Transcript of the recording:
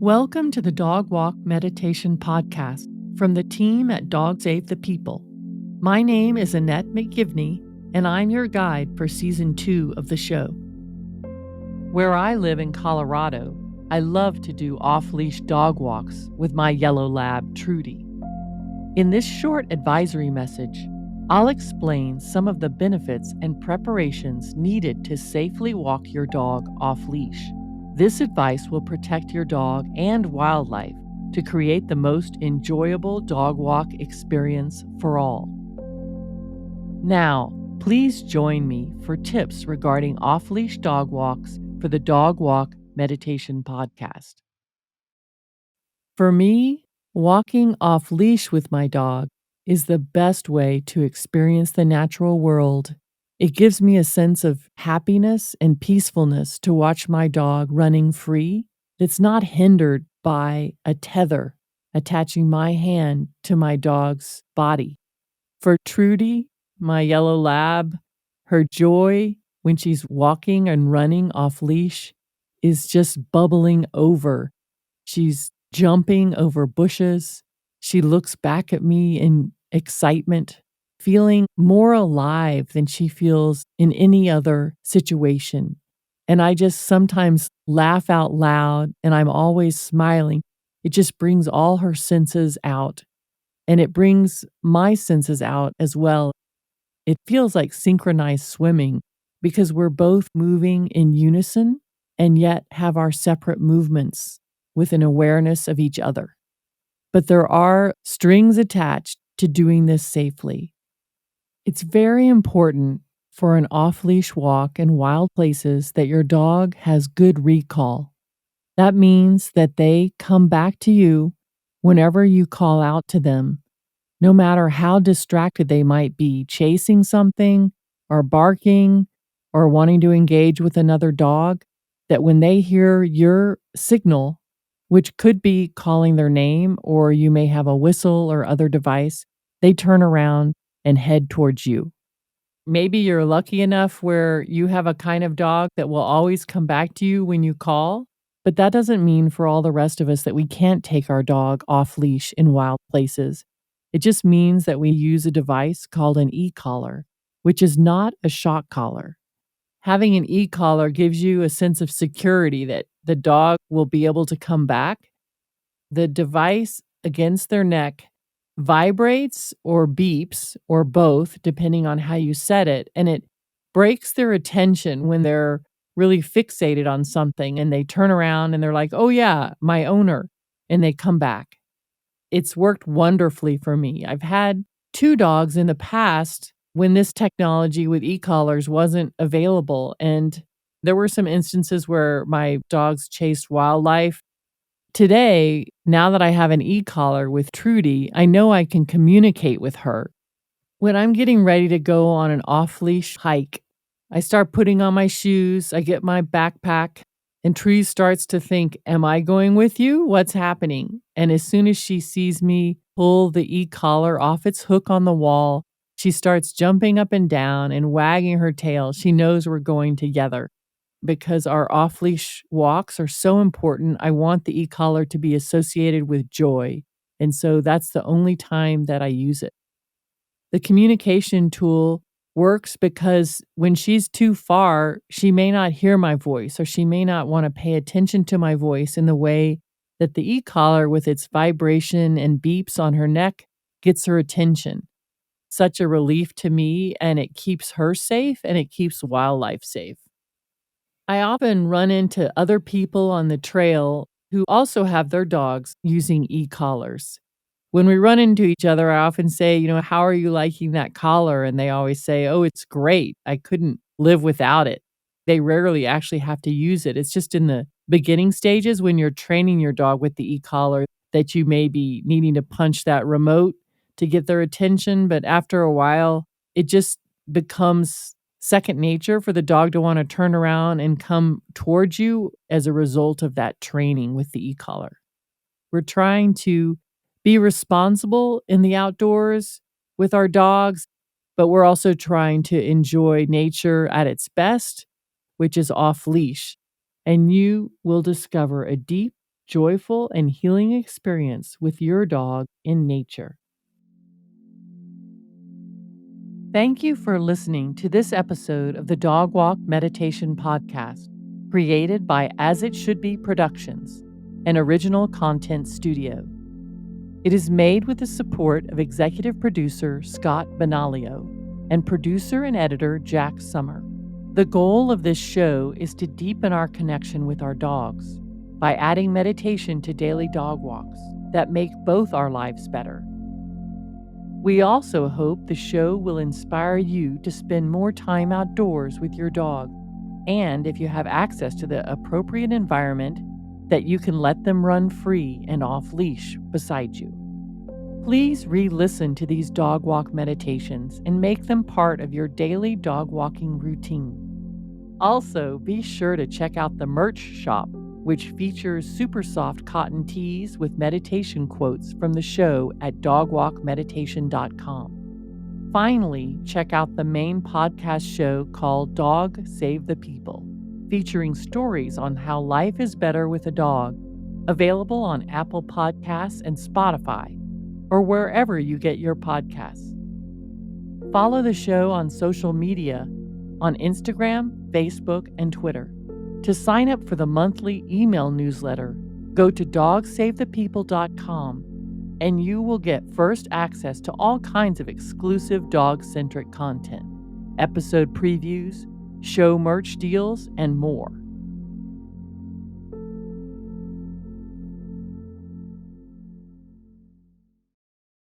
Welcome to the Dog Walk Meditation Podcast from the team at Dog Save the People. My name is Annette McGivney, and I'm your guide for Season 2 of the show. Where I live in Colorado, I love to do off-leash dog walks with my yellow lab, Trudy. In this short advisory message, I'll explain some of the benefits and preparations needed to safely walk your dog off-leash. This advice will protect your dog and wildlife to create the most enjoyable dog walk experience for all. Now, please join me for tips regarding off-leash dog walks for the Dog Walk Meditation Podcast. For me, walking off-leash with my dog is the best way to experience the natural world. It gives me a sense of happiness and peacefulness to watch my dog running free. It's not hindered by a tether attaching my hand to my dog's body. For Trudy, my yellow lab, her joy when she's walking and running off leash is just bubbling over. She's jumping over bushes. She looks back at me in excitement, feeling more alive than she feels in any other situation. And I just sometimes laugh out loud, and I'm always smiling. It just brings all her senses out, and it brings my senses out as well. It feels like synchronized swimming because we're both moving in unison and yet have our separate movements with an awareness of each other. But there are strings attached to doing this safely. It's very important for an off-leash walk in wild places that your dog has good recall. That means that they come back to you whenever you call out to them, no matter how distracted they might be, chasing something or barking or wanting to engage with another dog, that when they hear your signal, which could be calling their name or you may have a whistle or other device, they turn around and head towards you. Maybe you're lucky enough where you have a kind of dog that will always come back to you when you call, but that doesn't mean for all the rest of us that we can't take our dog off leash in wild places. It just means that we use a device called an e-collar, which is not a shock collar. Having an e-collar gives you a sense of security that the dog will be able to come back. The device against their neck vibrates or beeps or both, depending on how you set it, and it breaks their attention when they're really fixated on something and they turn around and they're like, oh yeah, my owner, and they come back. It's worked wonderfully for me. I've had 2 dogs in the past when this technology with e-collars wasn't available, and there were some instances where my dogs chased wildlife. Today, now that I have an e-collar with Trudy, I know I can communicate with her. When I'm getting ready to go on an off-leash hike, I start putting on my shoes, I get my backpack, and Trudy starts to think, am I going with you? What's happening? And as soon as she sees me pull the e-collar off its hook on the wall, she starts jumping up and down and wagging her tail. She knows we're going together. Because our off-leash walks are so important, I want the e-collar to be associated with joy. And so that's the only time that I use it. The communication tool works because when she's too far, she may not hear my voice or she may not want to pay attention to my voice in the way that the e-collar with its vibration and beeps on her neck gets her attention. Such a relief to me, and it keeps her safe and it keeps wildlife safe. I often run into other people on the trail who also have their dogs using e-collars. When we run into each other, I often say, how are you liking that collar? And they always say, oh, it's great. I couldn't live without it. They rarely actually have to use it. It's just in the beginning stages when you're training your dog with the e-collar that you may be needing to punch that remote to get their attention. But after a while, it just becomes second nature for the dog to want to turn around and come towards you as a result of that training with the e-collar. We're trying to be responsible in the outdoors with our dogs, but we're also trying to enjoy nature at its best, which is off leash. And you will discover a deep joyful and healing experience with your dog in nature. Thank you for listening to this episode of the Dog Walk Meditation Podcast, created by As It Should Be Productions, an original content studio. It is made with the support of executive producer Scott Benaglio and producer and editor Jack Summer. The goal of this show is to deepen our connection with our dogs by adding meditation to daily dog walks that make both our lives better. We also hope the show will inspire you to spend more time outdoors with your dog, and if you have access to the appropriate environment, that you can let them run free and off-leash beside you. Please re-listen to these dog walk meditations and make them part of your daily dog walking routine. Also, be sure to check out the merch shop, which features super soft cotton tees with meditation quotes from the show at dogwalkmeditation.com. Finally, check out the main podcast show called Dog Save the People, featuring stories on how life is better with a dog, available on Apple Podcasts and Spotify, or wherever you get your podcasts. Follow the show on social media on Instagram, Facebook, and Twitter. To sign up for the monthly email newsletter, go to dogsavethepeople.com and you will get first access to all kinds of exclusive dog-centric content, episode previews, show merch deals, and more.